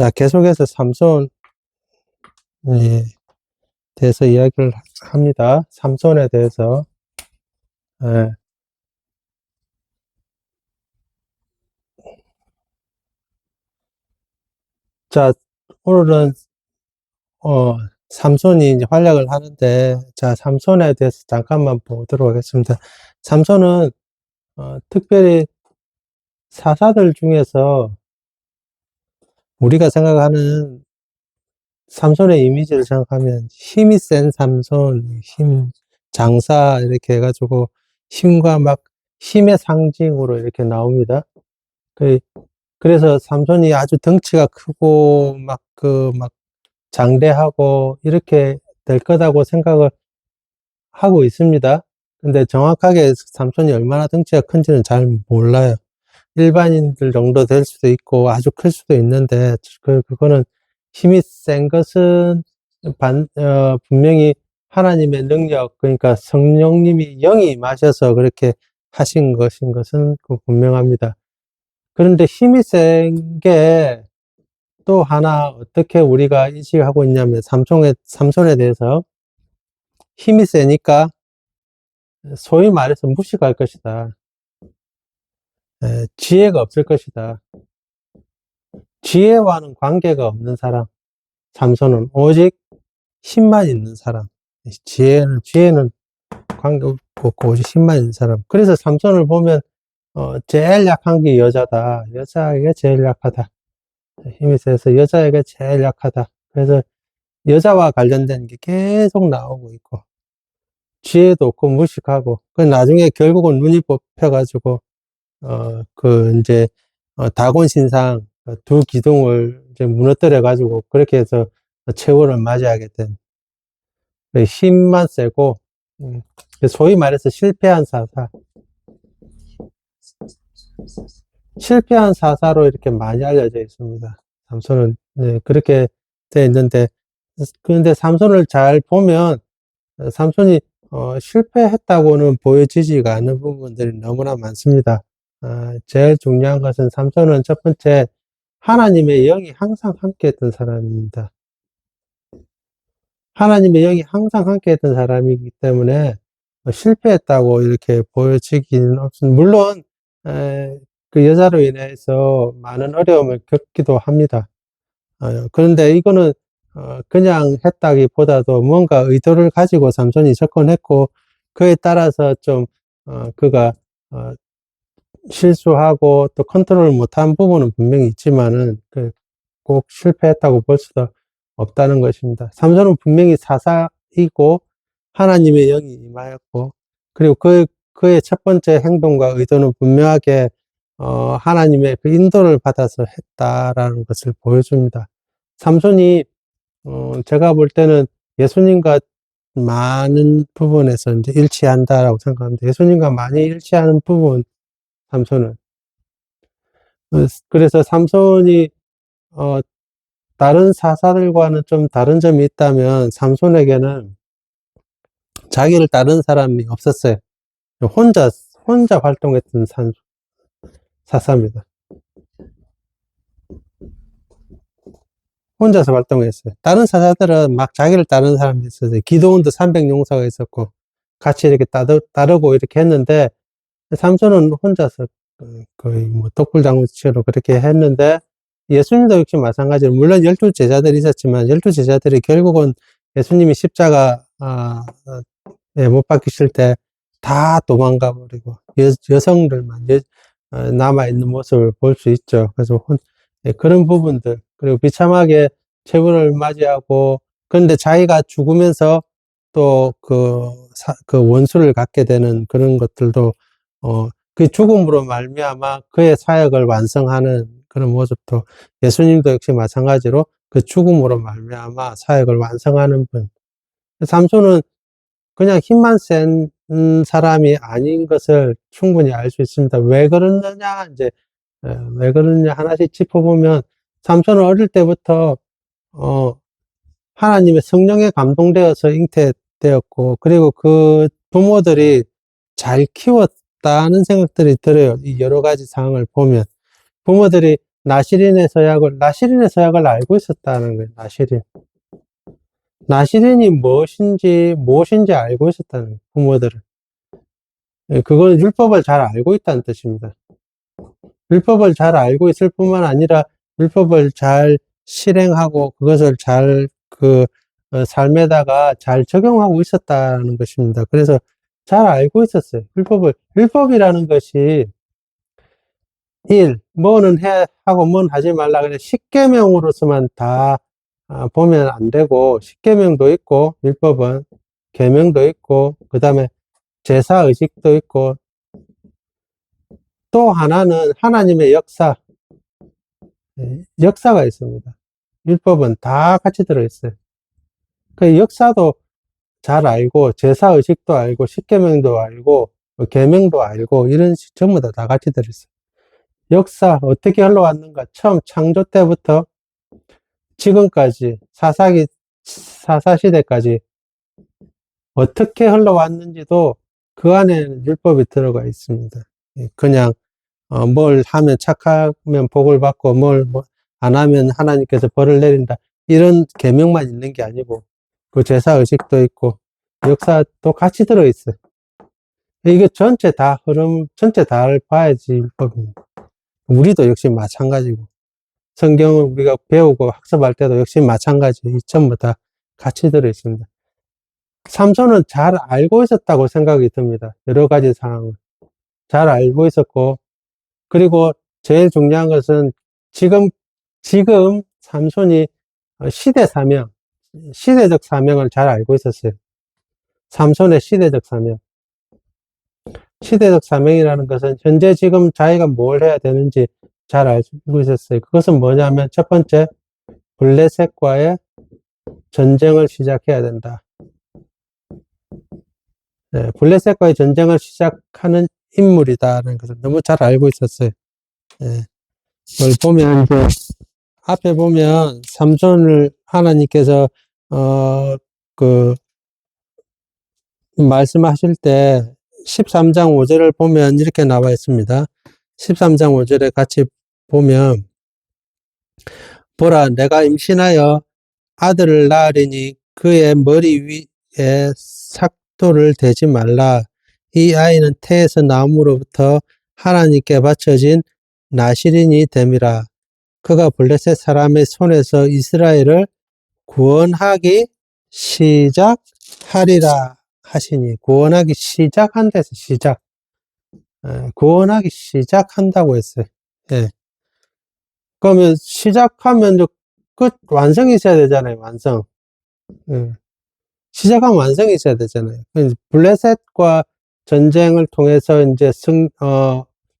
자, 계속해서 삼손에 대해서 이야기를 합니다. 삼손에 대해서. 예. 자, 오늘은, 삼손이 이제 활약을 하는데, 자, 삼손에 대해서 잠깐만 보도록 하겠습니다. 삼손은, 특별히 사사들 중에서 우리가 생각하는 삼손의 이미지를 생각하면 힘이 센 삼손, 장사, 이렇게 해가지고 힘과 막 힘의 상징으로 이렇게 나옵니다. 그래서 삼손이 아주 덩치가 크고 막 장대하고 이렇게 될 거다고 생각을 하고 있습니다. 근데 정확하게 삼손이 얼마나 덩치가 큰지는 잘 몰라요. 일반인들 정도 될 수도 있고 아주 클 수도 있는데 그거는 힘이 센 것은 분명히 하나님의 능력, 그러니까 성령님이 영이 임하셔서 그렇게 하신 것은 분명합니다. 그런데 힘이 센 게 또 하나 어떻게 우리가 인식하고 있냐면 삼손에 대해서 힘이 세니까 소위 말해서 무식할 것이다. 지혜가 없을 것이다. 지혜와는 관계가 없는 사람. 삼손은 오직 힘만 있는 사람. 지혜는 관계없고 오직 힘만 있는 사람. 그래서 삼손을 보면 제일 약한 게 여자다. 여자에게 제일 약하다. 힘이 세서 여자에게 제일 약하다. 그래서 여자와 관련된 게 계속 나오고 있고, 지혜도 없고 무식하고, 그 나중에 결국은 눈이 뽑혀가지고, 이제, 다곤 신상 두 기둥을 이제 무너뜨려가지고, 그렇게 해서 최후를 맞이하게 된, 힘만 세고, 소위 말해서 실패한 사사. 실패한 사사로 이렇게 많이 알려져 있습니다. 삼손은, 네, 그렇게 돼 있는데, 그런데 삼손을 잘 보면, 삼손이, 실패했다고는 보여지지가 않는 부분들이 너무나 많습니다. 제일 중요한 것은 삼손은 첫 번째, 하나님의 영이 항상 함께 했던 사람입니다. 하나님의 영이 항상 함께 했던 사람이기 때문에, 실패했다고 이렇게 보여지기는 없습니다. 물론, 그 여자로 인해서 많은 어려움을 겪기도 합니다. 그런데 이거는 그냥 했다기보다도 뭔가 의도를 가지고 삼손이 접근했고, 그에 따라서 좀 그가 실수하고 또 컨트롤을 못한 부분은 분명히 있지만은 꼭 실패했다고 볼 수도 없다는 것입니다. 삼손은 분명히 사사이고 하나님의 영이 임하였고, 그리고 그의 첫 번째 행동과 의도는 분명하게 하나님의 그 인도를 받아서 했다라는 것을 보여줍니다. 삼손이 제가 볼 때는 예수님과 많은 부분에서 이제 일치한다라고 생각합니다. 예수님과 많이 일치하는 부분, 삼손은. 그래서 삼손이 다른 사사들과는 좀 다른 점이 있다면 삼손에게는 자기를 따르는 사람이 없었어요. 혼자 활동했던 사사입니다. 혼자서 활동했어요. 다른 사사들은 막 자기를 따르는 사람이 있었어요. 기도원도 300용사가 있었고, 같이 이렇게 따르고 이렇게 했는데, 삼손은 혼자서 거의 뭐 독불장군처럼 그렇게 했는데, 예수님도 역시 마찬가지로, 물론 12제자들이 있었지만, 12제자들이 결국은 예수님이 십자가, 못 박히실 때 다 도망가 버리고, 여성들만 남아있는 모습을 볼 수 있죠. 그래서 그런 부분들, 그리고 비참하게 최후를 맞이하고, 그런데 자기가 죽으면서 또 그 원수를 갖게 되는 그런 것들도, 그 죽음으로 말미암아 그의 사역을 완성하는 그런 모습도, 예수님도 역시 마찬가지로 그 죽음으로 말미암아 사역을 완성하는 분. 삼손은 그냥 힘만 센 사람이 아닌 것을 충분히 알 수 있습니다. 왜 그러느냐, 이제, 왜 그러느냐 하나씩 짚어보면, 삼손은 어릴 때부터, 하나님의 성령에 감동되어서 잉태되었고, 그리고 그 부모들이 잘 키웠다는 생각들이 들어요. 이 여러 가지 상황을 보면. 부모들이 나시린의 서약을 알고 있었다는 거예요. 나시린이 무엇인지 알고 있었다는 거예요. 부모들은. 예, 그건 율법을 잘 알고 있다는 뜻입니다. 율법을 잘 알고 있을 뿐만 아니라 율법을 잘 실행하고 그것을 잘 삶에다가 잘 적용하고 있었다는 것입니다. 그래서 잘 알고 있었어요. 율법이라는 것이 뭐는 하고 뭐는 하지 말라. 그래. 십계명으로서만 다 보면 안 되고, 십계명도 있고, 율법은 계명도 있고, 그 다음에 제사의식도 있고, 또 하나는 하나님의 역사가 있습니다. 율법은 다 같이 들어있어요. 그 역사도 잘 알고, 제사의식도 알고, 십계명도 알고, 계명도 알고, 이런 전부 다 같이 들어있어요. 역사, 어떻게 흘러왔는가, 처음 창조 때부터 지금까지, 사사시대까지 어떻게 흘러왔는지도 그 안에는 율법이 들어가 있습니다. 그냥, 뭘 하면 착하면 복을 받고, 안 하면 하나님께서 벌을 내린다. 이런 계명만 있는 게 아니고, 그 제사의식도 있고, 역사도 같이 들어있어요. 이게 전체 다를 봐야지 율법입니다. 우리도 역시 마찬가지고, 성경을 우리가 배우고 학습할 때도 역시 마찬가지, 전부 다 같이 들어있습니다. 삼손은 잘 알고 있었다고 생각이 듭니다. 여러 가지 상황을. 잘 알고 있었고, 그리고 제일 중요한 것은 지금 삼손이 시대적 사명을 잘 알고 있었어요. 삼손의 시대적 사명. 시대적 사명이라는 것은 현재 지금 자기가 뭘 해야 되는지 잘 알고 있었어요. 그것은 뭐냐면 첫 번째, 블레셋과의 전쟁을 시작해야 된다. 네, 블레셋과의 전쟁을 시작하는 인물이다라는 것을 너무 잘 알고 있었어요. 네, 그걸 보면 이제 앞에 보면 삼손을 하나님께서 그 말씀하실 때 13장 5절을 보면 이렇게 나와 있습니다. 13장 5절에 같이 보면 보라 내가 임신하여 아들을 낳으리니 그의 머리 위에 삭도를 대지 말라. 이 아이는 태에서 나옴으로부터 하나님께 바쳐진 나시린이 됨이라. 그가 블레셋 사람의 손에서 이스라엘을 구원하기 시작하리라 하시니, 구원하기 시작한다서 구원하기 시작한다고 했어요. 예. 그러면 시작하면 완성이 있어야 되잖아요. 완성. 예. 시작하면 완성이 있어야 되잖아요. 블레셋과 전쟁을 통해서 이제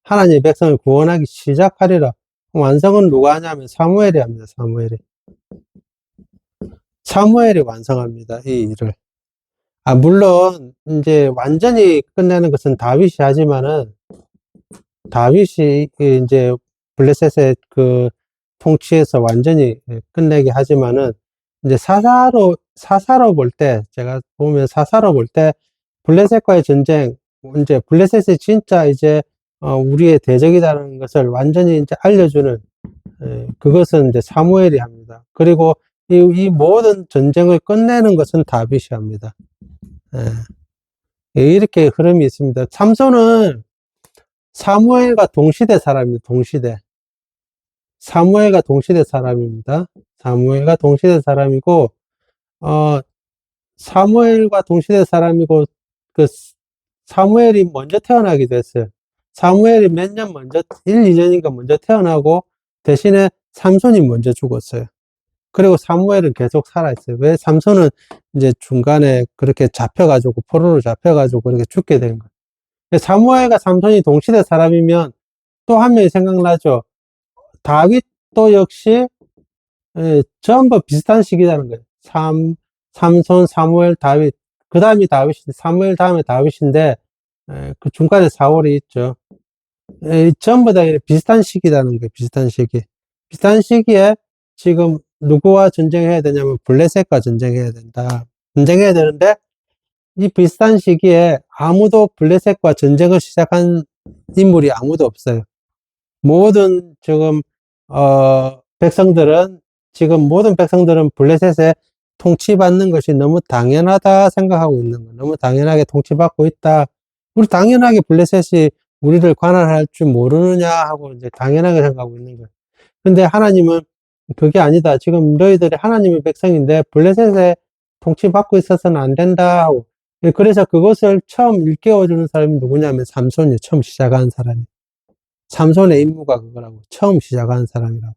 하나님의 백성을 구원하기 시작하리라. 완성은 누가 하냐면 사무엘이 합니다. 사무엘이 완성합니다. 이 일을. 물론 이제 완전히 끝내는 것은 다윗이 하지만은, 다윗이 이제 블레셋의 통치에서 완전히 끝내게 하지만은, 이제 사사로 볼 때, 제가 보면 사사로 볼 때, 블레셋과의 전쟁, 이제 블레셋이 진짜 이제, 우리의 대적이라는 것을 완전히 이제 알려주는, 그것은 이제 사무엘이 합니다. 그리고 이 모든 전쟁을 끝내는 것은 다윗이 합니다. 이렇게 흐름이 있습니다. 삼손은 사무엘과 동시대 사람입니다. 사무엘과 동시대 사람입니다. 사무엘과 동시대 사람이고, 사무엘과 동시대 사람이고, 사무엘이 먼저 태어나기도 했어요. 사무엘이 몇 년 먼저, 1, 2년인가 먼저 태어나고, 대신에 삼손이 먼저 죽었어요. 그리고 사무엘은 계속 살아있어요. 왜? 삼손은 이제 중간에 그렇게 포로로 잡혀가지고 그렇게 죽게 된 거예요. 사무엘과 삼손이 동시대 사람이면 또 한 명이 생각나죠. 다윗도 역시 전부 비슷한 시기라는 거예요. 삼손, 사무엘, 다윗. 그 다음이 다윗인데, 사무엘 다음에 다윗인데, 그 중간에 사울이 있죠. 전부 다 비슷한 시기라는 거예요. 비슷한 시기에 지금 누구와 전쟁해야 되냐면 블레셋과 전쟁해야 된다. 전쟁해야 되는데, 이 비슷한 시기에 아무도 블레셋과 전쟁을 시작한 인물이 아무도 없어요. 모든 지금 백성들은, 지금 모든 백성들은 블레셋에 통치받는 것이 너무 당연하다 생각하고 있는 거야. 너무 당연하게 통치받고 있다. 우리 당연하게 블레셋이 우리를 관할할 줄 모르느냐 하고 이제 당연하게 생각하고 있는 거야. 근데 하나님은 그게 아니다. 지금 너희들이 하나님의 백성인데 블레셋에 통치받고 있어서는 안 된다 하고. 그래서 그것을 처음 일깨워주는 사람이 누구냐면 삼손이 처음 시작한 사람이. 삼손의 임무가 그거라고. 처음 시작한 사람이라고.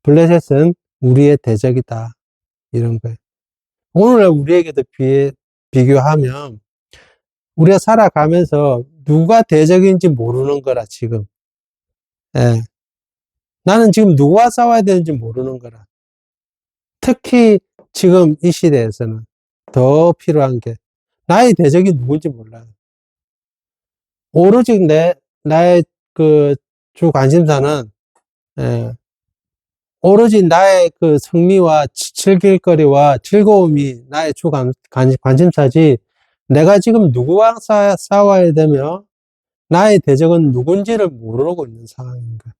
블레셋은 우리의 대적이다. 이런 거예요. 오늘날 우리에게도 비교하면 우리가 살아가면서 누가 대적인지 모르는 거라, 지금. 예. 나는 지금 누구와 싸워야 되는지 모르는 거라. 특히 지금 이 시대에서는 더 필요한 게 나의 대적이 누군지 몰라요. 오로지 나의 그 주 관심사는, 예, 오로지 나의 그 성미와 즐길거리와 즐거움이 나의 주 관심사지, 내가 지금 누구와 싸워야 되며 나의 대적은 누군지를 모르고 있는 상황인 거예요.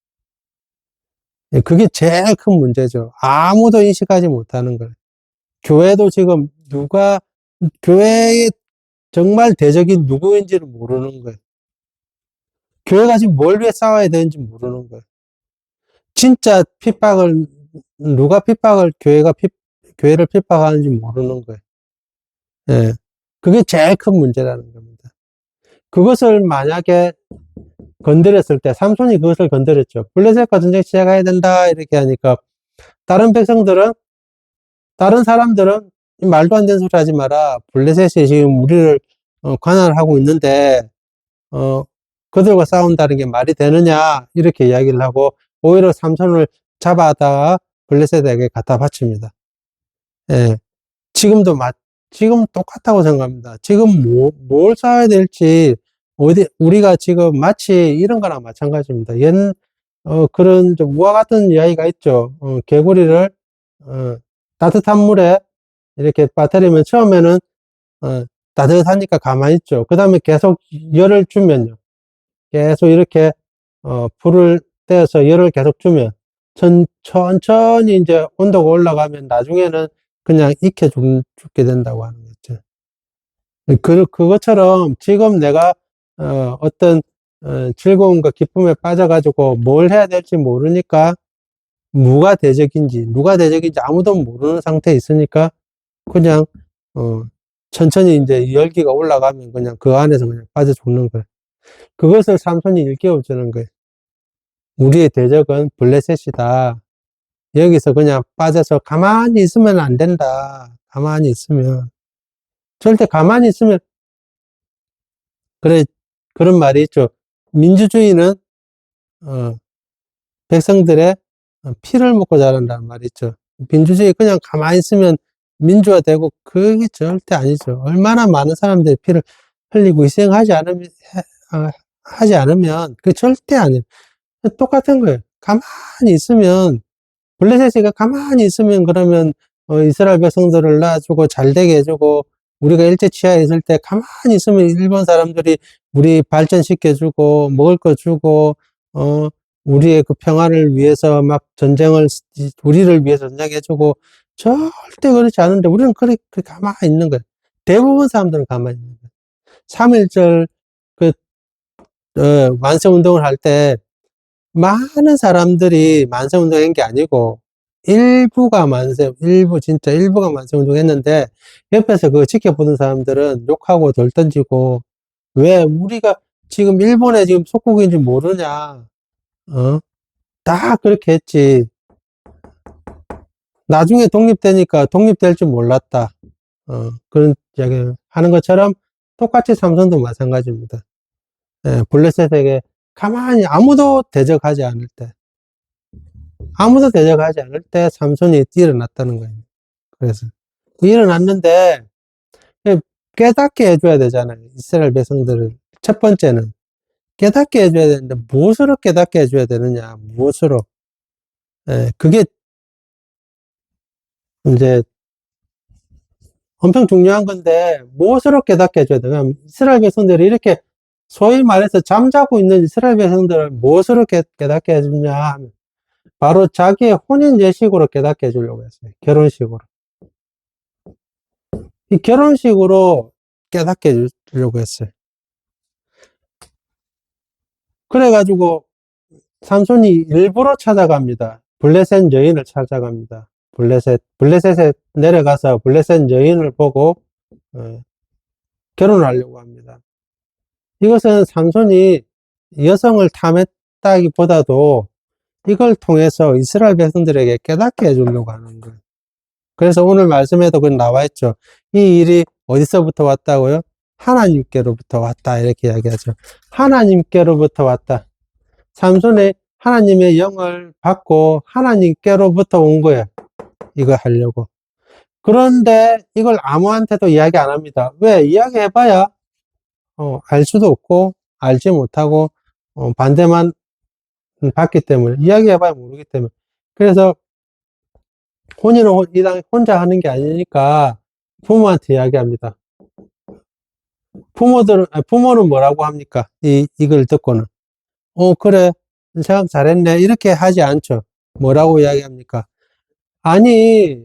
예, 그게 제일 큰 문제죠. 아무도 인식하지 못하는 거예요. 교회도 지금 교회의 정말 대적이 누구인지를 모르는 거예요. 교회가 지금 뭘 위해 싸워야 되는지 모르는 거예요. 진짜 누가 교회를 핍박하는지 모르는 거예요. 예. 그게 제일 큰 문제라는 겁니다. 그것을 만약에 건드렸을 때, 삼손이 그것을 건드렸죠. 블레셋과 전쟁 시작해야 된다, 이렇게 하니까, 다른 백성들은, 다른 사람들은 말도 안 되는 소리 하지 마라. 블레셋이 지금 우리를 관할하고 있는데, 어, 그들과 싸운다는 게 말이 되느냐, 이렇게 이야기를 하고, 오히려 삼손을 잡아다가 블레셋에게 갖다 바칩니다. 예. 지금 똑같다고 생각합니다. 지금 뭘 싸워야 될지, 우리가 지금 마치 이런 거나 마찬가지입니다. 그런 좀 우화 같은 이야기가 있죠. 개구리를, 어, 따뜻한 물에 이렇게 빠뜨리면 처음에는, 따뜻하니까 가만히 있죠. 그 다음에 계속 열을 주면요. 계속 이렇게, 불을 떼어서 열을 계속 주면, 천천히 이제 온도가 올라가면 나중에는 그냥 죽게 된다고 하는 거죠. 그것처럼 지금 내가, 어떤, 즐거움과 기쁨에 빠져가지고 뭘 해야 될지 모르니까 누가 대적인지 아무도 모르는 상태에 있으니까 그냥, 어, 천천히 이제 열기가 올라가면 그냥 그 안에서 그냥 빠져 죽는 거예요. 그것을 삼손이 일깨워 주는 거예요. 우리의 대적은 블레셋이다. 여기서 그냥 빠져서 가만히 있으면 안 된다. 가만히 있으면. 절대 가만히 있으면, 그래, 그런 말이 있죠. 민주주의는, 어, 백성들의 피를 먹고 자란다는 말이 있죠. 민주주의 그냥 가만히 있으면 민주화되고, 그게 절대 아니죠. 얼마나 많은 사람들이 피를 흘리고 희생하지 않으면, 하지 않으면, 그 절대 아니에요. 똑같은 거예요. 가만히 있으면, 블레셋이가 가만히 있으면 그러면 이스라엘 백성들을 낳아주고 잘 되게 해주고, 우리가 일제치하에 있을 때 가만히 있으면 일본 사람들이 우리 발전시켜주고 먹을 거 주고, 어 우리의 그 평화를 위해서 우리를 위해서 전쟁해주고, 절대 그렇지 않은데 우리는 그렇게 가만히 있는 거예요. 대부분 사람들은 가만히 있는 거예요. 3.1절 그 만세운동을 할때 많은 사람들이 만세운동 한 게 아니고, 진짜 일부가 만세운동 했는데, 옆에서 그거 지켜보는 사람들은 욕하고 돌 던지고, 왜 우리가 지금 일본에 지금 속국인지 모르냐, 다 그렇게 했지. 나중에 독립되니까 독립될 줄 몰랐다. 그런 이야기 하는 것처럼 똑같이 삼성도 마찬가지입니다. 예, 블레셋에게 가만히 아무도 대적하지 않을 때 삼손이 일어났다는 거예요. 그래서 일어났는데 깨닫게 해줘야 되잖아요. 이스라엘 백성들을. 첫 번째는 깨닫게 해줘야 되는데, 무엇으로 깨닫게 해줘야 되느냐, 무엇으로. 예, 그게 이제 엄청 중요한 건데, 무엇으로 깨닫게 해줘야 되냐. 이스라엘 백성들이 이렇게 소위 말해서 잠자고 있는 이스라엘 백성들을 무엇으로 깨닫게 해주냐 하면, 바로 자기의 혼인 예식으로 깨닫게 해주려고 했어요. 결혼식으로. 이 결혼식으로 깨닫게 해주려고 했어요. 그래가지고 삼손이 일부러 찾아갑니다. 블레셋 여인을 찾아갑니다. 블레셋에 내려가서 블레셋 여인을 보고 결혼을 하려고 합니다. 이것은 삼손이 여성을 탐했다기보다도 이걸 통해서 이스라엘 백성들에게 깨닫게 해주려고 하는 거예요. 그래서 오늘 말씀에도 그 나와 있죠. 이 일이 어디서부터 왔다고요? 하나님께로부터 왔다 이렇게 이야기하죠. 하나님께로부터 왔다. 삼손이 하나님의 영을 받고 하나님께로부터 온 거예요. 이거 하려고. 그런데 이걸 아무한테도 이야기 안 합니다. 왜? 이야기해봐야 알 수도 없고 알지 못하고 반대만 받기 때문에, 이야기해봐야 모르기 때문에. 그래서 혼인은 혼자 하는 게 아니니까 부모한테 이야기합니다. 부모는 뭐라고 합니까? 이걸 듣고는. 그래. 생각 잘했네. 이렇게 하지 않죠. 뭐라고 이야기합니까? 아니,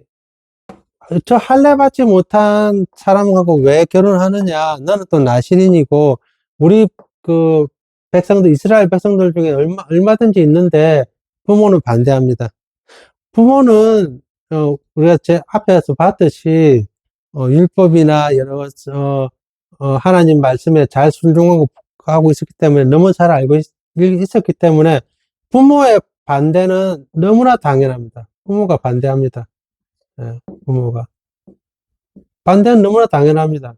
저 할례 받지 못한 사람하고 왜 결혼하느냐? 너는 또 나실인이고, 우리 그 백성들, 이스라엘 백성들 중에 얼마든지 있는데, 부모는 반대합니다. 부모는, 우리가 제 앞에서 봤듯이, 율법이나 하나님 말씀에 잘 순종하고 있었기 때문에, 너무 잘 알고 있었기 때문에, 부모의 반대는 너무나 당연합니다. 부모가 반대합니다. 부모가. 반대는 너무나 당연합니다.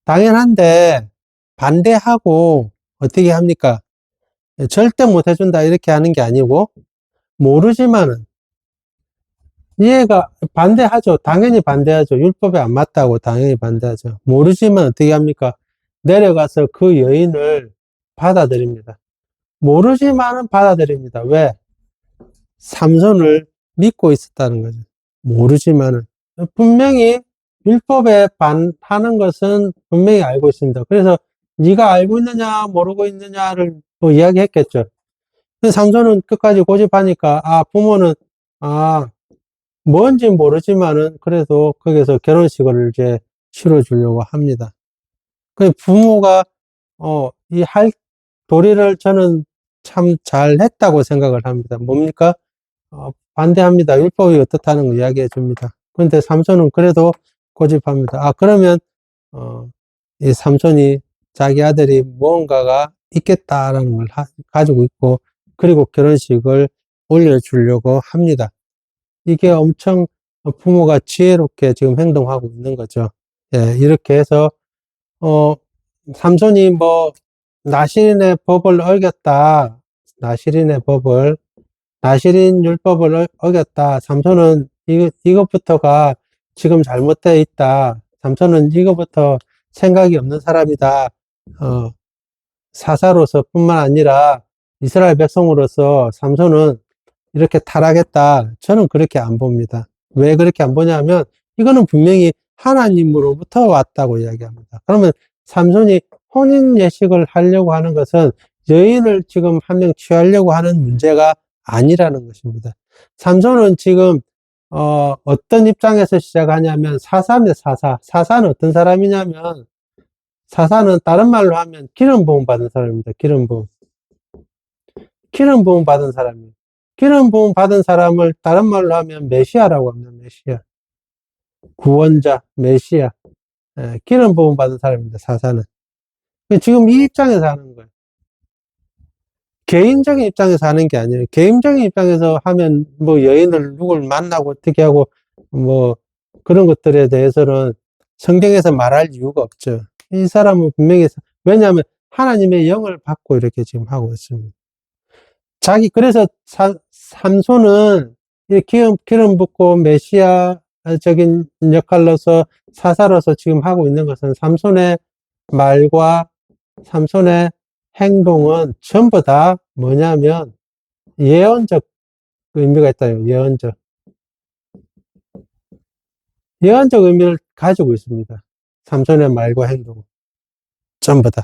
당연한데, 반대하고, 어떻게 합니까? 절대 못 해준다, 이렇게 하는 게 아니고, 모르지만은, 이해가, 반대하죠. 당연히 반대하죠. 율법에 안 맞다고 당연히 반대하죠. 모르지만 어떻게 합니까? 내려가서 그 여인을 받아들입니다. 모르지만은 받아들입니다. 왜? 삼손을 믿고 있었다는 거죠. 모르지만은. 분명히 율법에 반하는 것은 분명히 알고 있습니다. 그래서 네가 알고 있느냐 모르고 있느냐를 또 이야기했겠죠. 삼손은 끝까지 고집하니까 부모는 뭔지 모르지만은 그래도 거기서 결혼식을 이제 치러주려고 합니다. 그 부모가 이 도리를 저는 참 잘했다고 생각을 합니다. 뭡니까? 반대합니다. 율법이 어떻다는 거 이야기해 줍니다. 그런데 삼손은 그래도 고집합니다. 그러면 이 삼손이 자기 아들이 무언가가 있겠다라는 걸 가지고 있고, 그리고 결혼식을 올려주려고 합니다. 이게 엄청 부모가 지혜롭게 지금 행동하고 있는 거죠. 예, 이렇게 해서 삼손이 나실인의 법을 어겼다. 나실인 율법을 어겼다. 삼손은 이것부터가 지금 잘못되어 있다. 삼손은 이것부터 생각이 없는 사람이다. 사사로서 뿐만 아니라 이스라엘 백성으로서 삼손은 이렇게 타락했다. 저는 그렇게 안 봅니다. 왜 그렇게 안 보냐면 이거는 분명히 하나님으로부터 왔다고 이야기합니다. 그러면 삼손이 혼인 예식을 하려고 하는 것은 여인을 지금 한 명 취하려고 하는 문제가 아니라는 것입니다. 삼손은 지금 어떤 입장에서 시작하냐면 사사입니다. 사사는 어떤 사람이냐면, 사사는 다른 말로 하면 기름 부음 받은 사람입니다. 기름 부음 받은 사람이에요. 기름 부음 받은 사람을 다른 말로 하면 메시아라고 합니다. 메시아. 구원자, 메시아. 기름 부음 받은 사람입니다. 사사는. 지금 이 입장에서 하는 거예요. 개인적인 입장에서 하는 게 아니에요. 개인적인 입장에서 하면 여인을 누굴 만나고 어떻게 하고 그런 것들에 대해서는 성경에서 말할 이유가 없죠. 이 사람은 분명히, 왜냐하면 하나님의 영을 받고 이렇게 지금 하고 있습니다. 그래서 삼손은 기름 붓고 메시아적인 역할로서 사사로서 지금 하고 있는 것은 삼손의 말과 삼손의 행동은 전부 다 뭐냐면 예언적 의미가 있다요. 예언적 의미를 가지고 있습니다. 삼손의 말과 행동은 전부 다.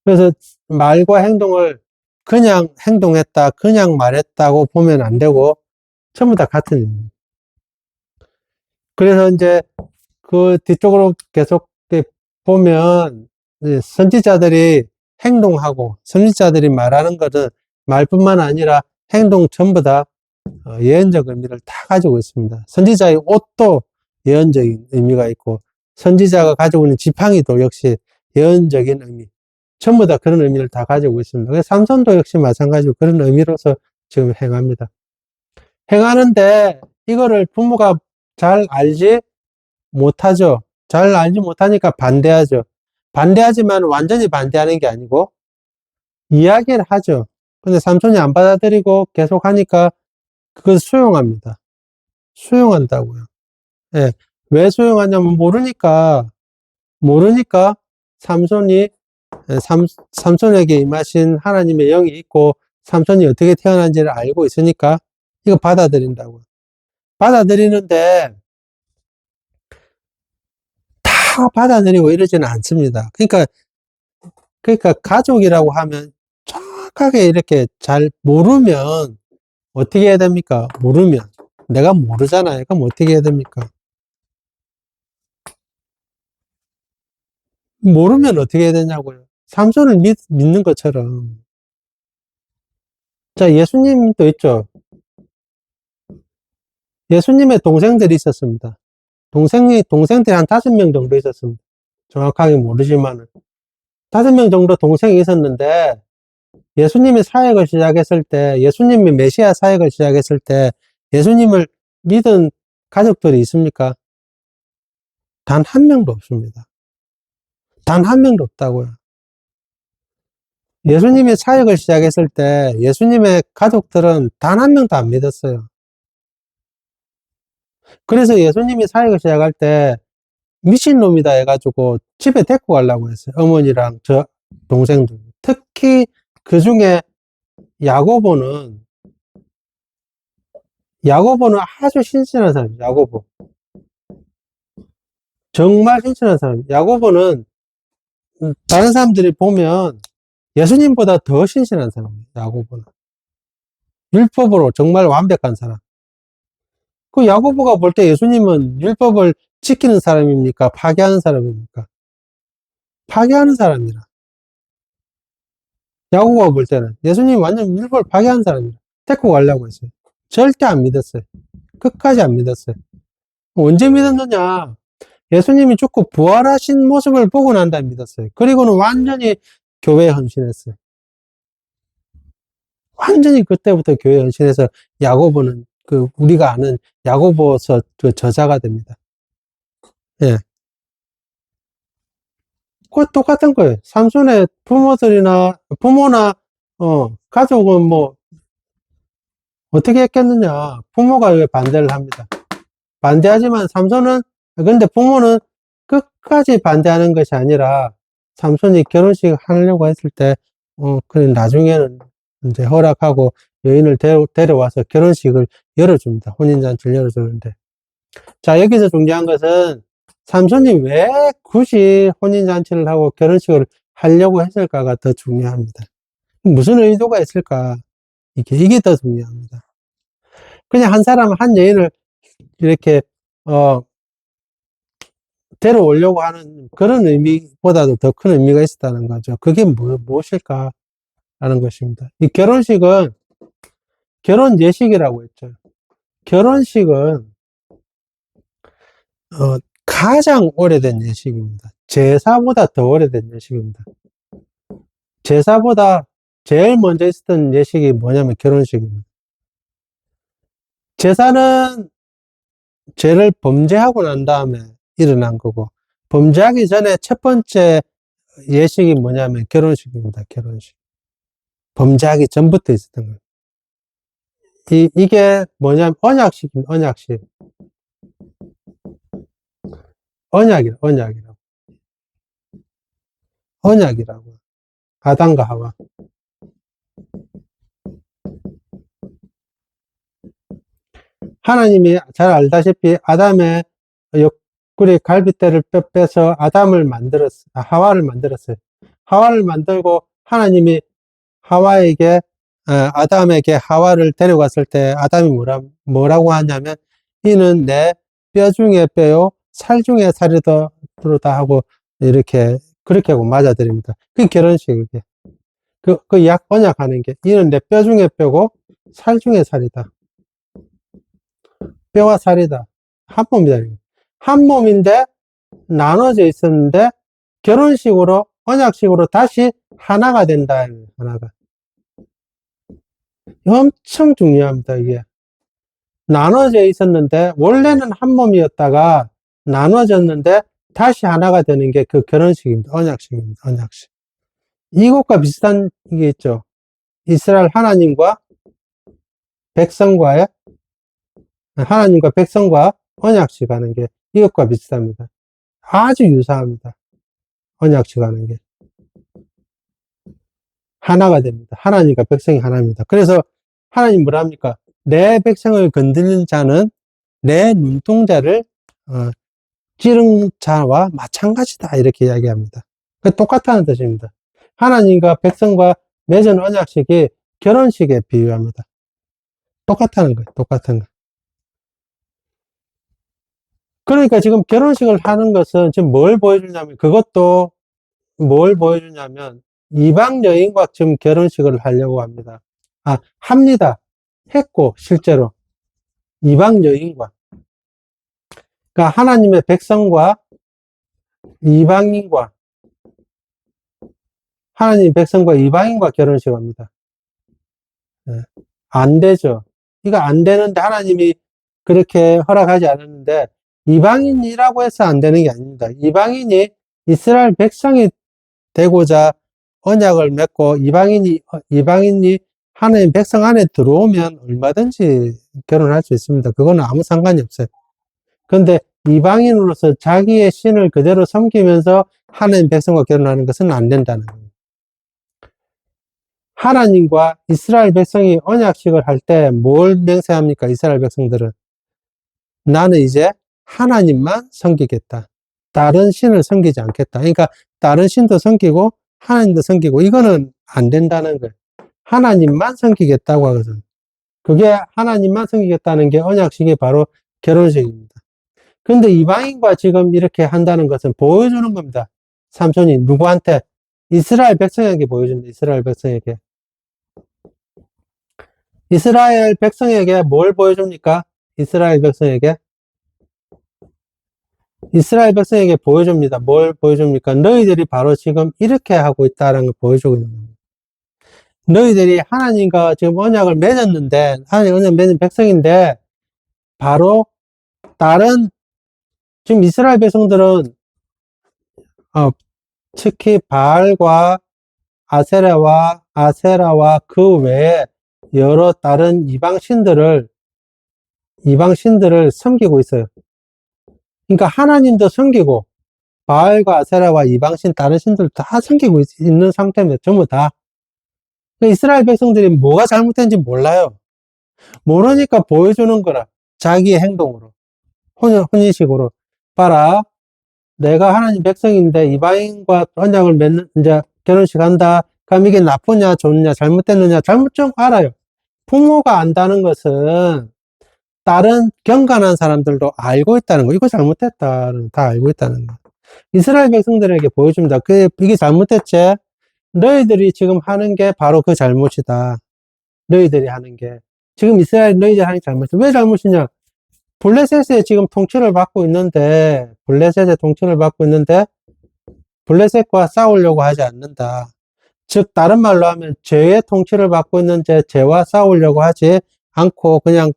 그래서 말과 행동을 그냥 행동했다, 그냥 말했다고 보면 안 되고, 전부 다 같은 의미입니다. 그래서 이제 그 뒤쪽으로 계속 보면, 선지자들이 행동하고, 선지자들이 말하는 것은 말뿐만 아니라 행동 전부 다 예언적 의미를 다 가지고 있습니다. 선지자의 옷도 예언적인 의미가 있고, 선지자가 가지고 있는 지팡이도 역시 예언적인 의미, 전부 다 그런 의미를 다 가지고 있습니다. 그래서 삼손도 역시 마찬가지로 그런 의미로서 지금 행합니다. 행하는데 이거를 부모가 잘 알지 못하죠. 잘 알지 못하니까 반대하죠. 반대하지만 완전히 반대하는 게 아니고 이야기를 하죠. 근데 삼손이 안 받아들이고 계속 하니까 그걸 수용합니다. 수용한다고요. 예. 왜 수용하냐면 모르니까 삼손이 삼손에게 임하신 하나님의 영이 있고 삼손이 어떻게 태어난지를 알고 있으니까 이거 받아들인다고요. 받아들이는데 다 받아들이고 이러지는 않습니다. 그러니까 가족이라고 하면 정확하게 이렇게 잘 모르면 어떻게 해야 됩니까? 모르면 내가 모르잖아요. 그럼 어떻게 해야 됩니까? 모르면 어떻게 해야 되냐고요. 삼손을 믿는 것처럼. 자, 예수님도 있죠. 예수님의 동생들이 있었습니다. 동생들이 한 5명 정도 있었습니다. 정확하게 모르지만은. 5명 정도 동생이 있었는데, 예수님이 사역을 시작했을 때, 예수님이 메시아 사역을 시작했을 때, 예수님을 믿은 가족들이 있습니까? 단 한 명도 없습니다. 단 한 명도 없다고요. 예수님이 사역을 시작했을 때, 예수님의 가족들은 단 한 명도 안 믿었어요. 그래서 예수님이 사역을 시작할 때, 미친놈이다 해가지고 집에 데리고 가려고 했어요. 어머니랑 저 동생들. 특히 그 중에 야고보는 아주 신실한 사람이에요. 야고보. 정말 신실한 사람이에요. 야고보는 다른 사람들이 보면 예수님보다 더 신실한 사람이에요. 야고보는. 율법으로 정말 완벽한 사람. 그 야고보가 볼 때 예수님은 율법을 지키는 사람입니까? 파괴하는 사람입니까? 파괴하는 사람이라. 야고보가 볼 때는 예수님이 완전 율법을 파괴하는 사람이라. 데리고 가려고 했어요. 절대 안 믿었어요. 끝까지 안 믿었어요. 언제 믿었느냐? 예수님이 죽고 부활하신 모습을 보고 난 다음에 믿었어요. 그리고는 완전히 교회에 헌신했어요. 완전히 그때부터 교회에 헌신해서 야고보는 우리가 아는 야고보서 그 저자가 됩니다. 예. 그 똑같은 거예요. 삼손의 부모나, 가족은 뭐, 어떻게 했겠느냐. 부모가 왜 반대를 합니다. 반대하지만 근데 부모는 끝까지 반대하는 것이 아니라, 삼손이 결혼식 하려고 했을 때, 그래, 나중에는 이제 허락하고 여인을 데려와서 결혼식을 열어줍니다. 혼인잔치를 열어주는데. 자, 여기서 중요한 것은, 삼손이 왜 굳이 혼인잔치를 하고 결혼식을 하려고 했을까가 더 중요합니다. 무슨 의도가 있을까? 이게 더 중요합니다. 그냥 한 여인을 이렇게, 어, 데려오려고 하는 그런 의미보다도 더 큰 의미가 있었다는 거죠. 그게 무엇일까? 라는 것입니다. 이 결혼식은 결혼 예식이라고 했죠. 결혼식은, 가장 오래된 예식입니다. 제사보다 더 오래된 예식입니다. 제사보다 제일 먼저 있었던 예식이 뭐냐면 결혼식입니다. 제사는 죄를 범죄하고 난 다음에 일어난 거고, 범죄하기 전에 첫 번째 예식이 뭐냐면 결혼식입니다. 결혼식. 범죄하기 전부터 있었던 거예요. 이게 뭐냐면 언약식입니다. 언약식. 언약이라고. 언약이라고. 아담과 하와. 하나님이 잘 알다시피 아담의 옆구리 갈빗대를 빼서 하와를 만들었어요. 하와를 만들고 하나님이 하와에게, 아담에게 하와를 데려갔을 때 아담이 뭐라고 하냐면, 이는 내 뼈 중에 뼈요, 살 중에 살이다 하고, 이렇게, 그렇게 하고 맞아들입니다. 그게 결혼식, 이게. 언약하는 게, 이는 내 뼈 중에 뼈고, 살 중에 살이다. 뼈와 살이다. 한 몸이다. 한 몸인데, 나눠져 있었는데, 결혼식으로, 언약식으로 다시 하나가 된다. 하나가. 엄청 중요합니다, 이게. 나눠져 있었는데, 원래는 한 몸이었다가, 나눠졌는데, 다시 하나가 되는 게 그 결혼식입니다. 언약식입니다, 언약식. 이것과 비슷한 게 있죠. 이스라엘 하나님과 백성과 언약식 하는 게 이것과 비슷합니다. 아주 유사합니다. 언약식 하는 게. 하나가 됩니다. 하나님과 백성이 하나입니다. 그래서 하나님 뭐라 합니까? 내 백성을 건드리는 자는 내 눈동자를 찌른 자와 마찬가지다. 이렇게 이야기합니다. 똑같다는 뜻입니다. 하나님과 백성과 맺은 언약식이 결혼식에 비유합니다. 똑같다는 거예요. 똑같은 거. 그러니까 지금 결혼식을 하는 것은 지금 뭘 보여주냐면, 그것도 뭘 보여주냐면, 이방 여인과 지금 결혼식을 하려고 합니다. 합니다. 했고, 실제로. 이방 여인과. 그러니까 하나님의 백성과 이방인과, 하나님 백성과 이방인과 결혼식 합니다. 예. 안 되죠. 이거 안 되는데 하나님이 그렇게 허락하지 않았는데, 이방인이라고 해서 안 되는 게 아닙니다. 이방인이 이스라엘 백성이 되고자 언약을 맺고 이방인이 하나님 백성 안에 들어오면 얼마든지 결혼할 수 있습니다. 그거는 아무 상관이 없어요. 그런데 이방인으로서 자기의 신을 그대로 섬기면서 하나님 백성과 결혼하는 것은 안 된다는 거예요. 하나님과 이스라엘 백성이 언약식을 할 때 뭘 맹세합니까? 이스라엘 백성들은 나는 이제 하나님만 섬기겠다. 다른 신을 섬기지 않겠다. 그러니까 다른 신도 섬기고 하나님도 섬기고, 이거는 안 된다는 거예요. 하나님만 섬기겠다고 하거든. 그게 하나님만 섬기겠다는 게 언약식이 바로 결혼식입니다. 근데 이방인과 지금 이렇게 한다는 것은 보여주는 겁니다. 삼손이 누구한테? 이스라엘 백성에게 보여줍니다. 이스라엘 백성에게. 이스라엘 백성에게 뭘 보여줍니까? 이스라엘 백성에게 보여줍니다. 뭘 보여줍니까? 너희들이 바로 지금 이렇게 하고 있다는 걸 보여주고 있는 겁니다. 너희들이 하나님과 지금 언약을 맺었는데, 하나님 언약 맺은 백성인데, 바로 지금 이스라엘 백성들은, 특히 바알과 아세라와 그 외에 여러 다른 이방신들을 섬기고 있어요. 그러니까 하나님도 섬기고, 바알과 아세라와 이방신 다른 신들 다 섬기고 있는 상태입니다. 전부 다. 이스라엘 백성들이 뭐가 잘못된지 몰라요. 모르니까 보여주는 거라. 자기의 행동으로. 혼인식으로. 봐라. 내가 하나님 백성인데 이방인과 언약을 맺는, 이제 결혼식 한다. 그럼 이게 나쁘냐, 좋느냐, 잘못됐느냐, 잘못 좀 알아요. 부모가 안다는 것은 다른 경건한 사람들도 알고 있다는 거. 이거 잘못됐다. 다 알고 있다는 거. 이스라엘 백성들에게 보여줍니다. 이게 잘못됐지? 너희들이 지금 하는 게 바로 그 잘못이다. 너희들이 하는 게. 지금 너희들이 하는 게 잘못이다. 왜 잘못이냐? 블레셋의 지금 통치를 받고 있는데, 블레셋과 싸우려고 하지 않는다. 즉, 다른 말로 하면 죄의 통치를 받고 있는데 죄와 싸우려고 하지 않고 그냥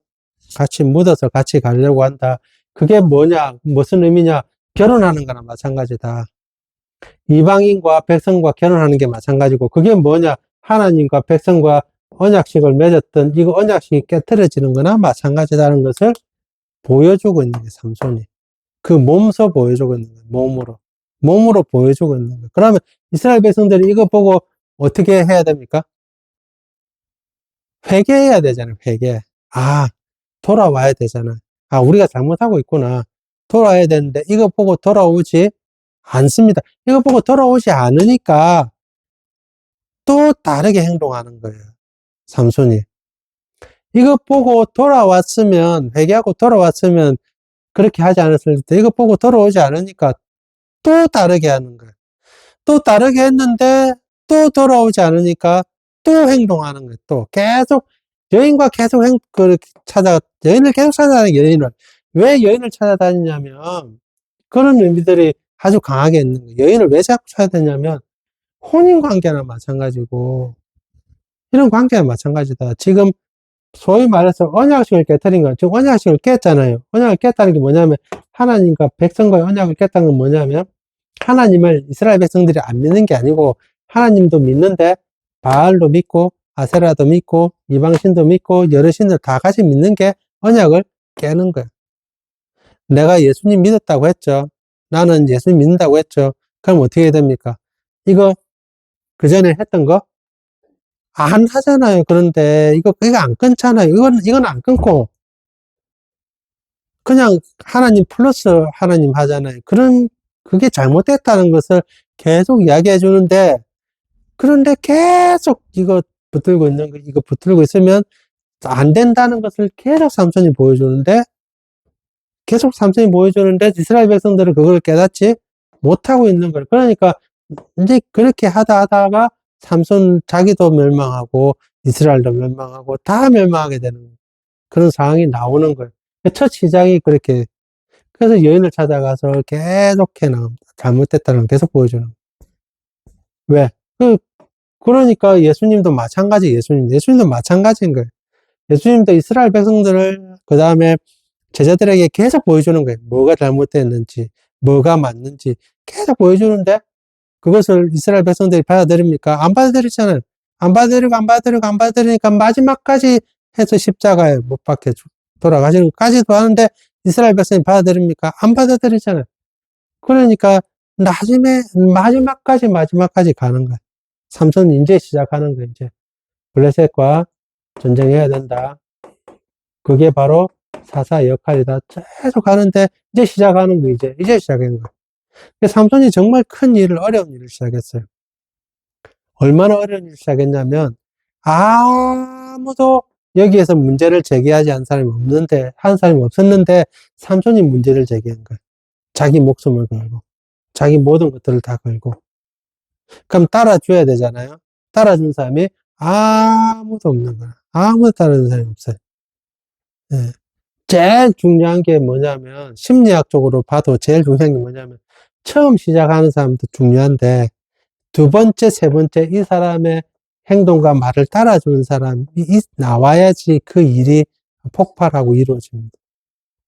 같이 묻어서 같이 가려고 한다. 그게 뭐냐? 무슨 의미냐? 결혼하는 거나 마찬가지다. 이방인과 백성과 결혼하는 게 마찬가지고, 그게 뭐냐? 하나님과 백성과 언약식을 맺었던 이거 언약식이 깨트려지는 거나 마찬가지다는 것을 보여주고 있는 게 삼손이. 그 몸소 보여주고 있는 거예요. 몸으로 보여주고 있는 거예요. 그러면 이스라엘 백성들이 이거 보고 어떻게 해야 됩니까? 회개해야 되잖아요. 회개. 돌아와야 되잖아. 우리가 잘못하고 있구나. 돌아와야 되는데 이거 보고 돌아오지 않습니다. 이거 보고 돌아오지 않으니까 또 다르게 행동하는 거예요. 삼손이. 이거 보고 돌아왔으면, 회개하고 돌아왔으면 그렇게 하지 않았을 때, 이거 보고 돌아오지 않으니까 또 다르게 하는 거예요. 또 다르게 했는데, 또 돌아오지 않으니까 또 행동하는 거예요. 또 계속, 여인과 계속 여인을 계속 찾아다니는 여인을. 왜 여인을 찾아다니냐면, 그런 의미들이 아주 강하게 있는 거예요. 여인을 왜 자꾸 찾아다니냐면, 혼인 관계나 마찬가지고, 이런 관계나 마찬가지다. 지금 소위 말해서 언약식을 깨뜨린 거예요. 지금 언약식을 깼잖아요. 언약을 깼다는 게 뭐냐면, 하나님과 백성과의 언약을 깼다는 건 뭐냐면, 하나님을 이스라엘 백성들이 안 믿는 게 아니고, 하나님도 믿는데, 바알도 믿고, 아세라도 믿고, 이방신도 믿고, 여러 신들 다 같이 믿는 게 언약을 깨는 거예요. 내가 예수님 믿었다고 했죠. 나는 예수님 믿는다고 했죠. 그럼 어떻게 해야 됩니까? 이거, 그 전에 했던 거? 안 하잖아요. 그런데, 이거 안 끊잖아요. 이건 안 끊고, 그냥 하나님 플러스 하나님 하잖아요. 그게 잘못됐다는 것을 계속 이야기해 주는데, 그런데 계속 이거 붙들고 있으면 안 된다는 것을 계속 삼손이 보여주는데, 이스라엘 백성들은 그걸 깨닫지 못하고 있는 거예요. 그러니까, 이제 그렇게 하다가 삼손 자기도 멸망하고, 이스라엘도 멸망하고, 다 멸망하게 되는 그런 상황이 나오는 거예요. 첫 시작이 그렇게, 그래서 여인을 찾아가서 계속해 나갑니다. 잘못됐다는 걸 계속 보여주는 거예요. 왜? 그러니까 예수님도 마찬가지인 거예요. 예수님도 이스라엘 백성들을, 그 다음에 제자들에게 계속 보여주는 거예요. 뭐가 잘못됐는지, 뭐가 맞는지 계속 보여주는데, 그것을 이스라엘 백성들이 받아들입니까? 안 받아들이잖아요. 안 받아들이니까 마지막까지 해서 십자가에 못 박혀 돌아가시는 것까지도 하는데, 이스라엘 백성이 받아들입니까? 안 받아들이잖아요. 그러니까, 마지막까지 가는 거예요. 삼손이 이제 시작하는 거예요, 이제. 블레셋과 전쟁해야 된다. 그게 바로 사사의 역할이다. 계속 하는데, 이제 시작하는 거, 이제 시작하는 거. 삼손이 정말 어려운 일을 시작했어요. 얼마나 어려운 일을 시작했냐면, 아무도 여기에서 문제를 제기하지 한 사람이 없었는데, 삼손이 문제를 제기한 거예요. 자기 목숨을 걸고, 자기 모든 것들을 다 걸고. 그럼 따라줘야 되잖아요. 따라준 사람이 아무도 없는 거야. 아무도 따라준 사람이 없어요. 예. 제일 중요한 게 뭐냐면, 심리학적으로 봐도 제일 중요한 게 뭐냐면, 처음 시작하는 사람도 중요한데, 두 번째, 세 번째 이 사람의 행동과 말을 따라주는 사람이 나와야지 그 일이 폭발하고 이루어집니다.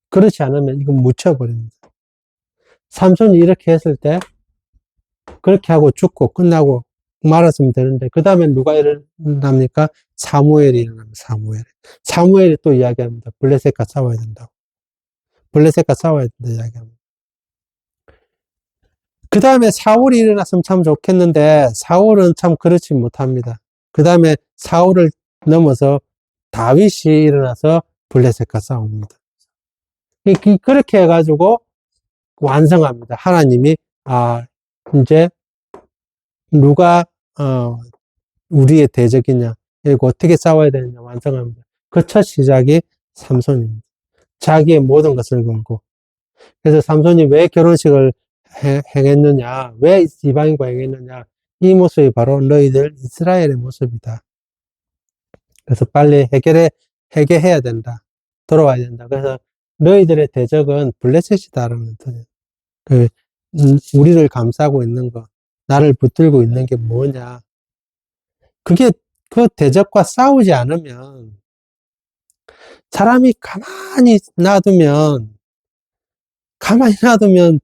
그렇지 않으면 이건 묻혀버립니다. 삼손이 이렇게 했을 때, 그렇게 하고 죽고 끝나고 말았으면 되는데, 그 다음에 누가 일어납니까? 사무엘이 일어납니다. 사무엘이 또 이야기합니다. 블레셋과 싸워야 된다고. 블레셋과 싸워야 된다 이야기합니다. 그 다음에 사울이 일어났으면 참 좋겠는데, 사울은 참 그렇지 못합니다. 그 다음에 사울을 넘어서 다윗이 일어나서 블레셋과 싸웁니다. 그렇게 해가지고 완성합니다. 하나님이, 이제 누가, 우리의 대적이냐, 그리고 어떻게 싸워야 되느냐 완성합니다. 그 첫 시작이 삼손입니다. 자기의 모든 것을 걸고. 그래서 삼손이 왜 결혼식을 행했느냐, 왜 이방인과 행했느냐, 이 모습이 바로 너희들 이스라엘의 모습이다. 그래서 빨리 해결해야 된다. 돌아와야 된다. 그래서 너희들의 대적은 블레셋이다라는 뜻이에요. 우리를 감싸고 있는 거, 나를 붙들고 있는 게 뭐냐. 그 대적과 싸우지 않으면, 사람이 가만히 놔두면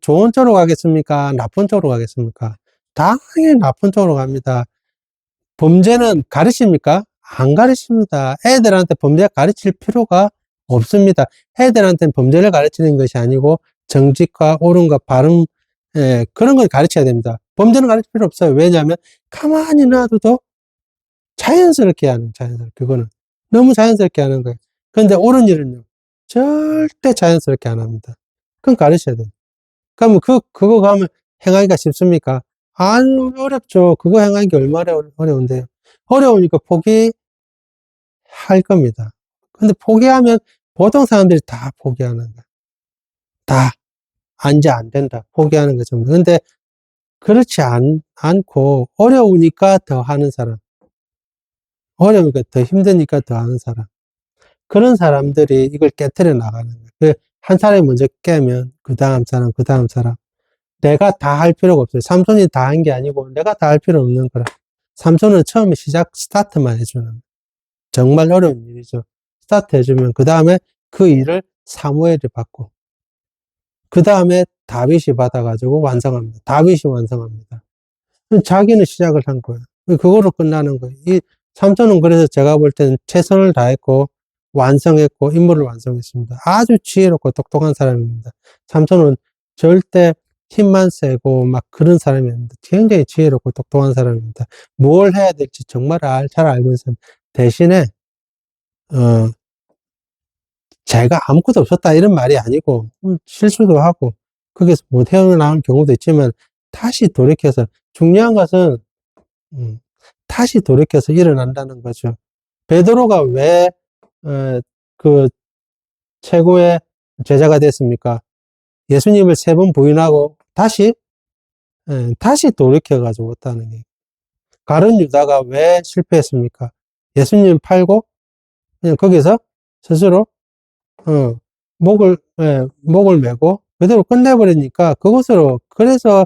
좋은 쪽으로 가겠습니까? 나쁜 쪽으로 가겠습니까? 당연히 나쁜 쪽으로 갑니다. 범죄는 가르칩니까? 안 가르칩니다. 애들한테 범죄 가르칠 필요가 없습니다. 애들한테는 범죄를 가르치는 것이 아니고 정직과 옳은과 바른, 그런 걸 가르쳐야 됩니다. 범죄는 가르칠 필요 없어요. 왜냐하면 가만히 놔둬도 그거는. 너무 자연스럽게 하는 거예요. 그런데 옳은 일은요, 절대 자연스럽게 안 합니다. 그건 가르쳐야 돼요. 그러면 그거 가면 행하기가 쉽습니까? 안 어렵죠. 그거 행하는 게 얼마나 어려운데요. 어려우니까 포기할 겁니다. 근데 포기하면 보통 사람들이 다 포기하는 거야. 다. 이제 안 된다. 포기하는 거죠. 근데 그렇지 않고 어려우니까 더 하는 사람, 어려우니까 더 힘드니까 더 하는 사람. 그런 사람들이 이걸 깨트려 나가는 거예요. 한 사람이 먼저 깨면 그 다음 사람, 그 다음 사람. 내가 다 할 필요가 없어요. 삼손이 다 한 게 아니고 내가 다 할 필요 없는 거라. 삼손은 처음에 스타트만 해주는 거예요. 정말 어려운 일이죠. 스타트 해주면 그 다음에 그 일을 사무엘이 받고 그 다음에 다윗이 받아가지고 완성합니다. 다윗이 완성합니다. 자기는 시작을 한 거예요. 그거로 끝나는 거예요. 이 삼손은 그래서 제가 볼 때는 최선을 다했고 완성했고 임무를 완성했습니다. 아주 지혜롭고 똑똑한 사람입니다. 삼손은 절대 힘만 세고 막 그런 사람이 아닙니다. 굉장히 지혜롭고 똑똑한 사람입니다. 뭘 해야 될지 정말 잘 알고 있는 사람. 대신에 제가 아무것도 없었다 이런 말이 아니고 실수도 하고 거기서 못 헤어나온 경우도 있지만 다시 돌이켜서 중요한 것은 다시 돌이켜서 일어난다는 거죠. 베드로가 왜 그 최고의 제자가 됐습니까? 예수님을 3번 부인하고 다시 돌이켜가지고 왔다는 게. 가룟 유다가 왜 실패했습니까? 예수님 팔고 그냥 거기서 스스로 목을 메고 그대로 끝내버리니까 그것으로 그래서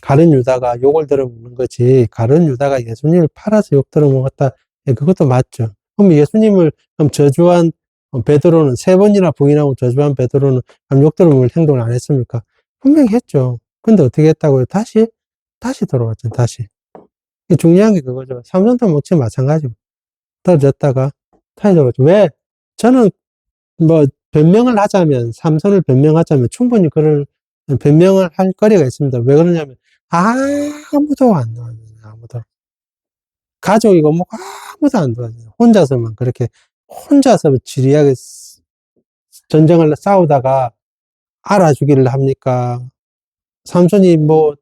가룟 유다가 욕을 들어먹는 거지. 가룟 유다가 예수님을 팔아서 욕 들어먹었다. 그것도 맞죠. 그럼 예수님을 저주한 베드로는 3번이나 부인하고 저주한 베드로는 욕 들어먹을 행동을 안 했습니까? 분명히 했죠. 근데 어떻게 했다고요? 다시 돌아왔죠. 다시. 중요한 게 그거죠. 삼손도 먹지 마찬가지고 떨어졌다가 다시 돌아왔죠. 왜? 저는 뭐 변명을 하자면 삼손을 변명하자면 충분히 그럴 변명을 할 거리가 있습니다. 왜 그러냐면 아무도 안 도와줘요. 아무도. 가족이고 뭐 아무도 안 도와줘요. 혼자서만 그렇게 혼자서 지리하게 전쟁을 싸우다가 알아주기를 합니까? 삼손이 뭐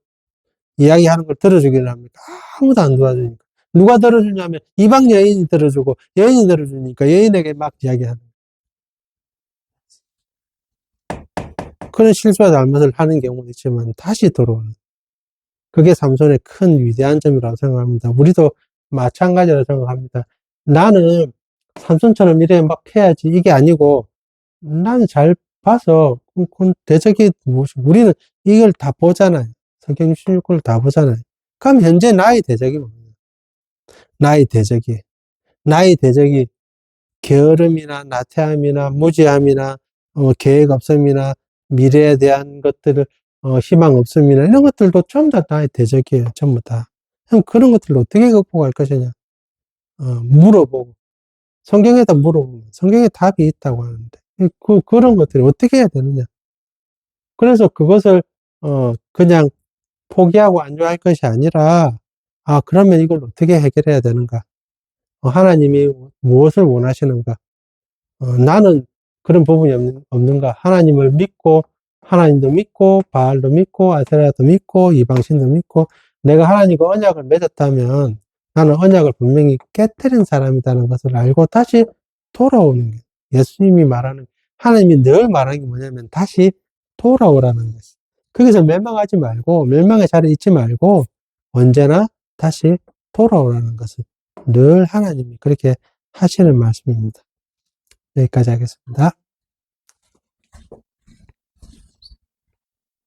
이야기하는 걸 들어주기를 합니까? 아무도 안 도와주니까. 누가 들어주냐면 이방 여인이 들어주고 여인이 들어주니까 여인에게 막 이야기하는 그런 실수와 잘못을 하는 경우도 있지만 다시 돌아오는 그게 삼손의 큰 위대한 점이라고 생각합니다. 우리도 마찬가지라고 생각합니다. 나는 삼손처럼 이래 막 해야지 이게 아니고 나는 잘 봐서 그건 대적이 무엇이 우리는 이걸 다 보잖아요. 성경 16권을 다 보잖아요. 그럼 현재 나의 대적이 뭡니까? 나의 대적이 게으름이나 나태함이나 무지함이나 계획 없음이나 미래에 대한 것들을 희망 없음이나 이런 것들도 전부 다 나의 대적이에요. 전부 다. 그럼 그런 것들을 어떻게 극복할 것이냐? 물어보고 성경에다 물어보면 성경에 답이 있다고 하는데 그런 것들이 어떻게 해야 되느냐? 그래서 그것을 그냥 포기하고 안주할 것이 아니라 그러면 이걸 어떻게 해결해야 되는가? 하나님이 무엇을 원하시는가? 나는 그런 부분이 없는가? 하나님을 믿고, 하나님도 믿고, 바알도 믿고, 아세라도 믿고, 이방신도 믿고, 내가 하나님과 언약을 맺었다면 나는 언약을 분명히 깨뜨린 사람이라는 것을 알고 다시 돌아오는 게 예수님이 말하는, 하나님이 늘 말하는 게 뭐냐면 다시 돌아오라는 거죠. 거기서 멸망하지 말고, 멸망의 자리에 있지 말고, 언제나 다시 돌아오라는 것을 늘 하나님이 그렇게 하시는 말씀입니다. 여기까지 하겠습니다.